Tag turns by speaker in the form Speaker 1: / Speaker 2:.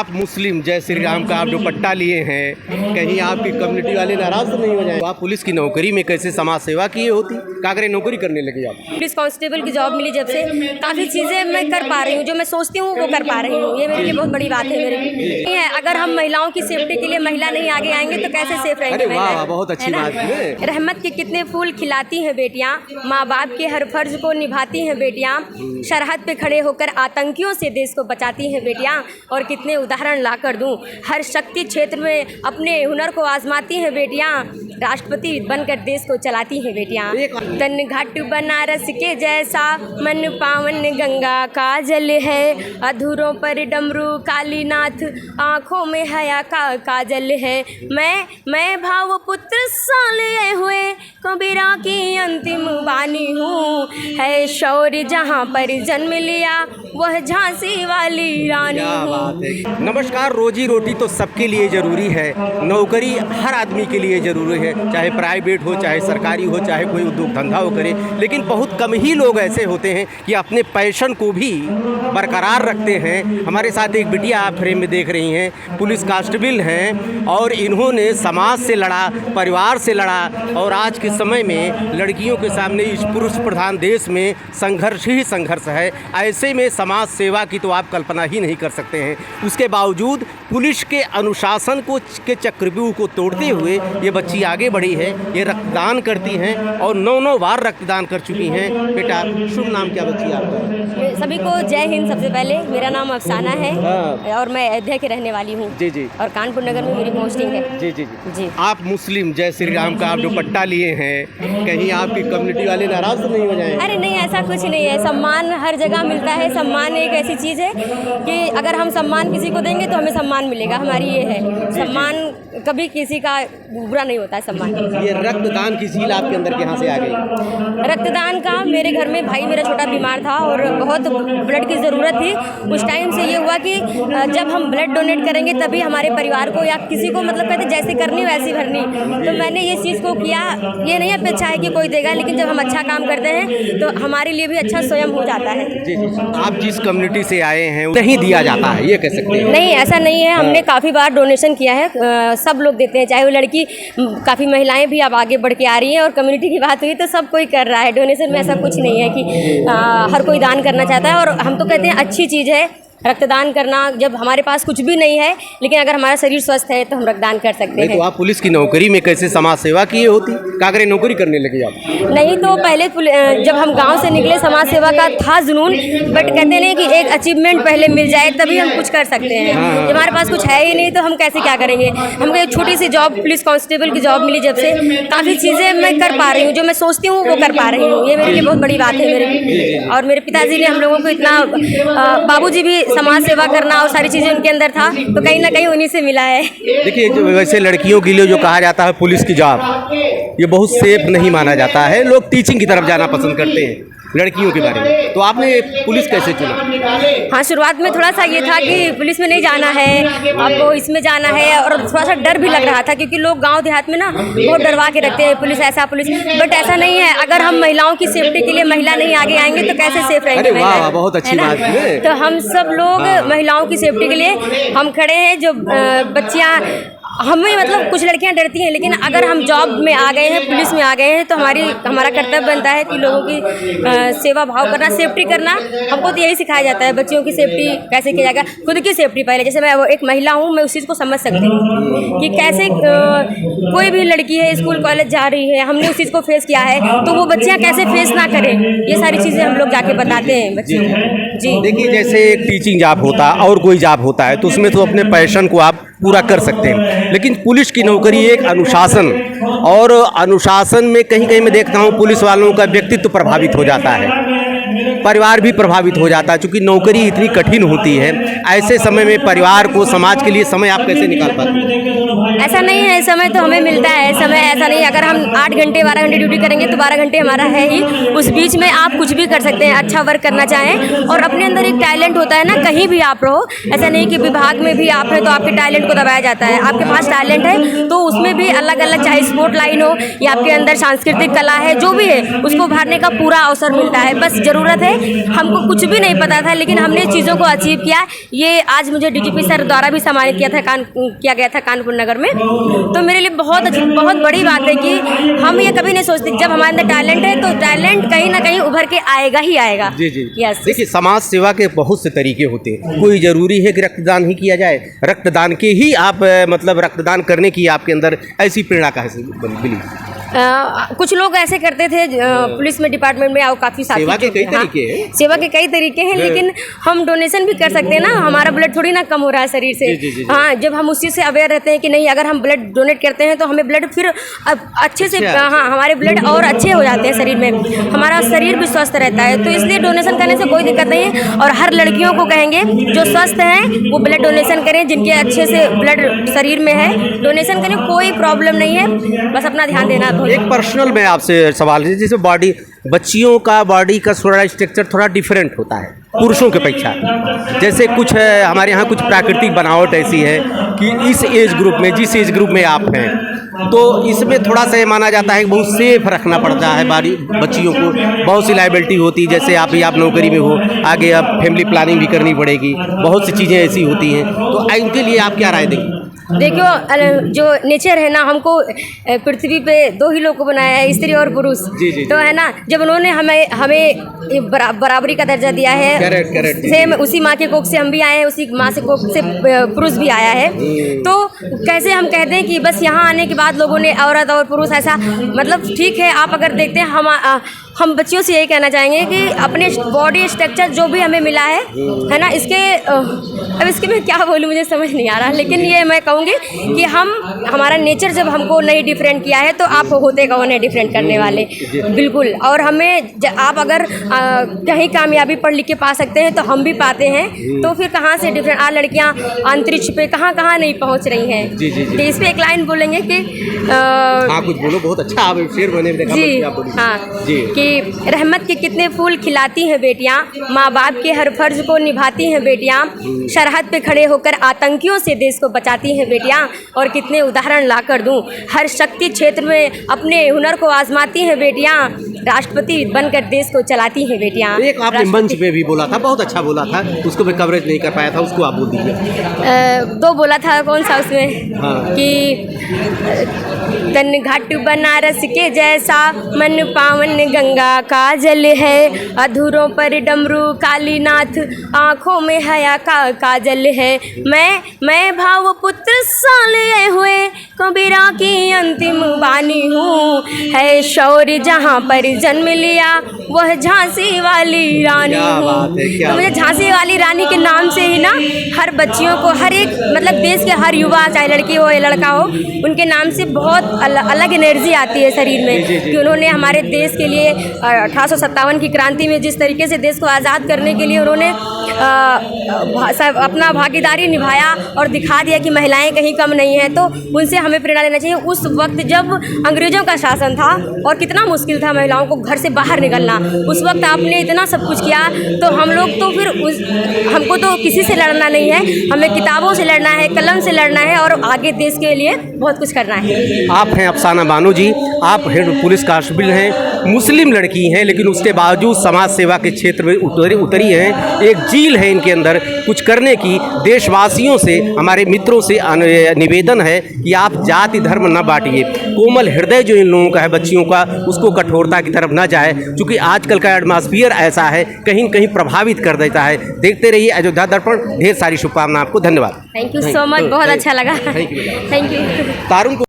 Speaker 1: आप मुस्लिम जय श्री राम का आप दुपट्टा लिए हैं, कहीं आपकी कम्युनिटी वाले नाराज तो नहीं हो जाए? तो आप पुलिस की नौकरी में कैसे समाज सेवा की होती? क्या करें, नौकरी करने लगी आप?
Speaker 2: पुलिस कांस्टेबल की जॉब मिली जब से काफ़ी चीज़ें मैं कर पा रही हूँ, जो मैं सोचती हूँ वो कर पा रही हूँ। ये मेरे लिए बहुत बड़ी बात है। मेरे लिए है, अगर हम महिलाओं की सेफ्टी के लिए महिला नहीं आगे आएंगे तो कैसे सेफ रहेंगे?
Speaker 1: अरे वाह, बहुत अच्छी बात है।
Speaker 2: रहमत के कितने फूल खिलाती हैं बेटियाँ, माँ बाप के हर फर्ज को निभाती हैं बेटियाँ, सरहद पे खड़े होकर आतंकियों से देश को बचाती हैं बेटियाँ। और कितने उदाहरण ला कर दूँ, हर शक्ति क्षेत्र में अपने हुनर को आजमाती हैं बेटियाँ, राष्ट्रपति बनकर देश को चलाती हैं बेटियाँ। तन घाट बनारस के जैसा मन पावन गंगा का जल है, अधूरों पर डमरू कालीनाथ, आँखों में हया का काजल है। मैं भाव पुत्र सा लिए हुए कबीरा की अंतिम वाणी हूँ, है शौर्य जहाँ पर जन्म लिया वह झांसी वाली रानी हूँ।
Speaker 1: नमस्कार। रोजी रोटी तो सबके लिए ज़रूरी है, नौकरी हर आदमी के लिए ज़रूरी है, चाहे प्राइवेट हो, चाहे सरकारी हो, चाहे कोई उद्योग धंधा हो करे। लेकिन बहुत कम ही लोग ऐसे होते हैं कि अपने पैशन को भी बरकरार रखते हैं। हमारे साथ एक बिटिया आप फ्रेम में देख रही हैं, पुलिस कांस्टेबल हैं और इन्होंने समाज से लड़ा, परिवार से लड़ा और आज के समय में लड़कियों के सामने इस पुरुष प्रधान देश में संघर्ष ही संघर्ष है। ऐसे में समाज सेवा की तो आप कल्पना ही नहीं कर सकते हैं। उसके बावजूद पुलिस के अनुशासन के चक्रव्यूह को तोड़ते हुए ये बच्ची आगे बढ़ी है। ये रक्तदान करती हैं और 9 बार रक्तदान कर चुकी हैं। बेटा, शुभ नाम क्या बच्ची आपका?
Speaker 2: सभी को जय हिंद। सबसे पहले मेरा नाम अफसाना है और मैं अयोध्या की रहने वाली हूँ।
Speaker 1: जी जी।
Speaker 2: और कानपुर नगर में मेरी पोस्टिंग है।
Speaker 1: जी जी जी। आप मुस्लिम जय श्री राम का आप दुपट्टा लिए हैं, कहीं आपकी कम्युनिटी वाले नाराज तो नहीं हो जाए?
Speaker 2: अरे नहीं, ऐसा कुछ नहीं है। सम्मान हर जगह मिलता है। सम्मान एक ऐसी चीज़ है कि अगर हम सम्मान किसी को देंगे तो हमें सम्मान मिलेगा। हमारी ये है, सम्मान कभी किसी का बुरा नहीं होता है। सम्मान।
Speaker 1: ये रक्तदान की झील आपके अंदर कहाँ से आ गई?
Speaker 2: रक्तदान का मेरे घर में भाई मेरा छोटा बीमार था और बहुत ब्लड की ज़रूरत थी। उस टाइम से ये हुआ कि जब हम ब्लड डोनेट करेंगे तभी हमारे परिवार को या किसी को मतलब कहते जैसे करनी वैसी भरनी। तो मैंने ये चीज़ को किया। ये नहीं अपेक्षा है कि कोई देगा, लेकिन जब हम अच्छा काम करते हैं तो हमारे लिए भी अच्छा स्वयं हो जाता है।
Speaker 1: जी जी। आप जिस कम्युनिटी से आए हैं नहीं दिया जाता है, ये कह सकते हैं?
Speaker 2: नहीं, ऐसा नहीं है। हमने काफ़ी बार डोनेशन किया है। सब लोग देते हैं, चाहे वो लड़की, काफ़ी महिलाएं भी अब आगे बढ़ के आ रही हैं। और कम्युनिटी की बात हुई तो सब कोई कर रहा है। डोनेशन में ऐसा कुछ नहीं है कि हर कोई दान करना चाहता है। और हम तो कहते हैं अच्छी चीज़ है रक्तदान करना। जब हमारे पास कुछ भी नहीं है लेकिन अगर हमारा शरीर स्वस्थ है तो हम रक्तदान कर सकते हैं।
Speaker 1: तो आप पुलिस की नौकरी में कैसे समाज सेवा की होती? क्या करें, नौकरी करने लगी आप?
Speaker 2: नहीं, तो पहले जब हम गांव से निकले समाज सेवा का था जुनून, बट कहते नहीं कि एक अचीवमेंट पहले मिल जाए तभी हम कुछ कर सकते हैं। जब हमारे पास कुछ है ही नहीं तो हम कैसे क्या करेंगे? हमको एक छोटी सी जॉब, पुलिस कांस्टेबल की जॉब मिली जब से काफ़ी चीज़ें मैं कर पा रही हूँ, जो मैं सोचती हूँ वो कर पा रही हूँ। ये मेरे लिए बहुत बड़ी बात है। मेरे लिए और मेरे पिताजी ने हम लोगों को इतना, बाबूजी भी समाज सेवा करना और सारी चीज़ें उनके अंदर था, तो कहीं ना कहीं उन्हीं से मिला है।
Speaker 1: देखिए, वैसे लड़कियों के लिए जो कहा जाता है पुलिस की जॉब, ये बहुत सेफ नहीं माना जाता है। लोग टीचिंग की तरफ जाना पसंद करते हैं लड़कियों के बारे में। तो आपने पुलिस कैसे चुना?
Speaker 2: हाँ, शुरुआत में थोड़ा सा ये था कि पुलिस में नहीं जाना है, आपको इसमें जाना है। और थोड़ा सा डर भी लग रहा था क्योंकि लोग गांव देहात में ना बहुत डरवा के रखते हैं, पुलिस ऐसा पुलिस। बट ऐसा नहीं है। अगर हम महिलाओं की सेफ्टी के लिए महिला नहीं आगे आएंगे तो कैसे सेफ रहेंगे?
Speaker 1: अरे वाह, बहुत अच्छी बात है।
Speaker 2: तो हम सब लोग महिलाओं की सेफ्टी के लिए हम खड़े हैं। जो बच्चियाँ, हमें मतलब कुछ लड़कियां डरती हैं, लेकिन अगर हम जॉब में आ गए हैं, पुलिस में आ गए हैं तो हमारा कर्तव्य बनता है कि लोगों की सेवा भाव करना, सेफ्टी करना। हमको तो यही सिखाया जाता है, बच्चियों की सेफ्टी कैसे किया जाएगा। खुद की सेफ्टी पहले, जैसे मैं एक महिला हूँ, मैं उस चीज़ को समझ सकती हूँ कि कैसे कोई भी लड़की है स्कूल कॉलेज जा रही है, हमने उस चीज़ को फेस किया है, तो वो बच्चियाँ कैसे फेस ना करें, ये सारी चीज़ें हम लोग जाके बताते हैं बच्चियों को। जी।
Speaker 1: देखिए, जैसे एक टीचिंग जॉब होता है और कोई जॉब होता है तो उसमें तो अपने पैशन को आप पूरा कर सकते हैं, लेकिन पुलिस की नौकरी एक अनुशासन, और अनुशासन में कहीं कहीं मैं देखता हूँ पुलिस वालों का व्यक्तित्व प्रभावित हो जाता है, परिवार भी प्रभावित हो जाता है। चूँकि नौकरी इतनी कठिन होती है, ऐसे समय में परिवार को, समाज के लिए समय आप कैसे निकाल पाते हैं?
Speaker 2: ऐसा नहीं है, समय तो हमें मिलता है। समय ऐसा नहीं, अगर हम 8 घंटे 12 घंटे ड्यूटी करेंगे तो 12 घंटे हमारा है ही। उस बीच में आप कुछ भी कर सकते हैं, अच्छा वर्क करना चाहें। और अपने अंदर एक टैलेंट होता है ना, कहीं भी आप रहो, ऐसा नहीं कि विभाग में भी आप हैं तो आपके टैलेंट को दबाया जाता है। आपके पास टैलेंट है तो उसमें भी अलग अलग, चाहे स्पोर्ट लाइन हो या आपके अंदर सांस्कृतिक कला है, जो भी है उसको उभारने का पूरा अवसर मिलता है। बस ज़रूरत है हमको कुछ भी नहीं पता था, लेकिन हमने चीज़ों को अचीव किया। ये आज मुझे डीजीपी सर द्वारा भी सम्मानित किया गया था कानपुर नगर में। तो मेरे लिए बहुत बड़ी बात है कि हम ये कभी नहीं सोचते, जब हमारे अंदर टैलेंट है तो टैलेंट कहीं ना कहीं उभर के आएगा ही आएगा।
Speaker 1: जी जी।
Speaker 2: यस।
Speaker 1: देखिए, समाज सेवा के बहुत से तरीके होते हैं। कोई ज़रूरी है कि रक्तदान ही किया जाए? रक्तदान के ही आप मतलब रक्तदान करने की आपके अंदर ऐसी प्रेरणा कैसे मिली?
Speaker 2: कुछ लोग ऐसे करते थे, पुलिस में डिपार्टमेंट में आओ, काफ़ी साथी
Speaker 1: सेवा के कई
Speaker 2: हाँ,
Speaker 1: तरीके हैं।
Speaker 2: सेवा के कई तरीके हैं, लेकिन हम डोनेशन भी कर सकते हैं ना। हमारा ब्लड थोड़ी ना कम हो रहा है शरीर से।
Speaker 1: जी।
Speaker 2: हाँ, जब हम उसी से अवेयर रहते हैं कि नहीं, अगर हम ब्लड डोनेट करते हैं तो हमें ब्लड फिर अच्छे से, हाँ, हमारे ब्लड और अच्छे हो जाते हैं शरीर में, हमारा शरीर भी स्वस्थ रहता है। तो इसलिए डोनेशन करने से कोई दिक्कत नहीं है। और हर लड़कियों को कहेंगे जो स्वस्थ हैं वो ब्लड डोनेशन करें, जिनके अच्छे से ब्लड शरीर में है डोनेशन करें, कोई प्रॉब्लम नहीं है, बस अपना ध्यान देना है।
Speaker 1: एक पर्सनल में आपसे सवाल है, जैसे बच्चियों का बॉडी का थोड़ा स्ट्रक्चर थोड़ा डिफरेंट होता है पुरुषों के अपेक्षा। जैसे कुछ है हमारे यहाँ, कुछ प्राकृतिक बनावट ऐसी है कि इस एज ग्रुप में, जिस एज ग्रुप में आप हैं, तो इसमें थोड़ा सा ये माना जाता है कि बहुत सेफ रखना पड़ता है बच्चियों को। बहुत सी लाइबिलिटी होती है, जैसे आप नौकरी में हो, आगे आप फैमिली प्लानिंग भी करनी पड़ेगी, बहुत सी चीज़ें ऐसी होती हैं। तो इनके लिए आप क्या राय देंगे?
Speaker 2: देखो, जो नेचर है ना, हमको पृथ्वी पे दो ही लोग को बनाया है, स्त्री और पुरुष।
Speaker 1: जी।
Speaker 2: तो है ना, जब उन्होंने हमें बराबरी का दर्जा दिया है,
Speaker 1: करेक्ट।
Speaker 2: सेम उसी माँ के कोख से हम भी आए हैं, उसी माँ से कोख से पुरुष भी आया है। तो कैसे हम कहते हैं कि बस यहाँ आने के बाद लोगों ने औरत और पुरुष ऐसा, मतलब ठीक है, आप अगर देखते हैं, हम बच्चियों से यही कहना चाहेंगे कि अपने बॉडी स्ट्रक्चर जो भी हमें मिला है ना, अब इसके मैं क्या बोलूँ, मुझे समझ नहीं आ रहा, लेकिन ये मैं कहूँगी कि हमारा नेचर जब हमको नहीं डिफरेंट किया है, तो आप होते कौन है डिफरेंट करने वाले? बिल्कुल। और हमें आप अगर कहीं कामयाबी पढ़ लिख के पा सकते हैं तो हम भी पाते हैं, तो फिर कहाँ से डिफरेंट? लड़कियाँ अंतरिक्ष पे कहाँ नहीं पहुँच रही हैं।
Speaker 1: जी।
Speaker 2: तो इस पर एक लाइन बोलेंगे कि
Speaker 1: कुछ बोलो, बहुत अच्छा आप शेर बने देखा।
Speaker 2: जी हाँ जी, कि रहमत के कितने फूल खिलाती हैं बेटियां, माँ बाप के हर फर्ज को निभाती हैं बेटियां, सरहद पे खड़े होकर आतंकियों से देश को बचाती हैं बेटियां, और कितने उदाहरण ला कर दूं, हर शक्ति क्षेत्र में अपने हुनर को आजमाती हैं बेटियां, राष्ट्रपति बनकर देश को चलाती हैं बेटियां।
Speaker 1: एक आपने मंच पे भी बोला था, बहुत अच्छा बोला था, उसको मैं कवरेज नहीं कर पाया था, उसको आप बोल दीजिए।
Speaker 2: दो बोला था, कौन सा उसमें?
Speaker 1: हाँ।
Speaker 2: कि तन घाट बनारस के जैसा, मन पावन गंगा का जल है, अधूरों पर डमरू कालीनाथ, आँखों में हया का काजल है, मैं भाव पुत्र सा लिए हुए कबीरा की अंतिम बानी हूँ, है शौर्य जहाँ पर जन्म लिया वह झांसी वाली रानी हूँ। तो मुझे झांसी वाली रानी के नाम से ही ना हर बच्चियों को, हर एक मतलब देश के हर युवा, चाहे लड़की हो या लड़का हो, उनके नाम से बहुत अलग एनर्जी आती है शरीर में। कि उन्होंने हमारे देश के लिए 1857 की क्रांति में जिस तरीके से देश को आज़ाद करने के लिए उन्होंने अपना भागीदारी निभाया और दिखा दिया कि महिलाएं कहीं कम नहीं हैं, तो उनसे हमें प्रेरणा लेना चाहिए। उस वक्त जब अंग्रेज़ों का शासन था और कितना मुश्किल था महिलाओं को घर से बाहर निकलना, उस वक्त आपने इतना सब कुछ किया, तो हम लोग तो फिर हमको तो किसी से लड़ना नहीं है, हमें किताबों से लड़ना है, कलम से लड़ना है, और आगे देश के लिए बहुत कुछ करना है।
Speaker 1: आप हैं अफसाना बानो जी, आप हेड पुलिस कांस्टेबल हैं, मुस्लिम लड़की हैं, लेकिन उसके बावजूद समाज सेवा के क्षेत्र में उतरी हैं। एक जील है इनके अंदर कुछ करने की। देशवासियों से, हमारे मित्रों से निवेदन है कि आप जाति धर्म न बांटिए। कोमल हृदय जो इन लोगों का है, बच्चियों का, उसको कठोरता की तरफ न जाए, क्योंकि आजकल का एटमॉस्फियर ऐसा है, कहीं कहीं प्रभावित कर देता है। देखते रहिए अयोध्या दर्पण। ढेर सारी शुभकामनाएं आपको। धन्यवाद।
Speaker 2: थैंक यू सो मच, बहुत अच्छा लगा।
Speaker 1: Thank you.
Speaker 2: Thank you.
Speaker 1: Tarun को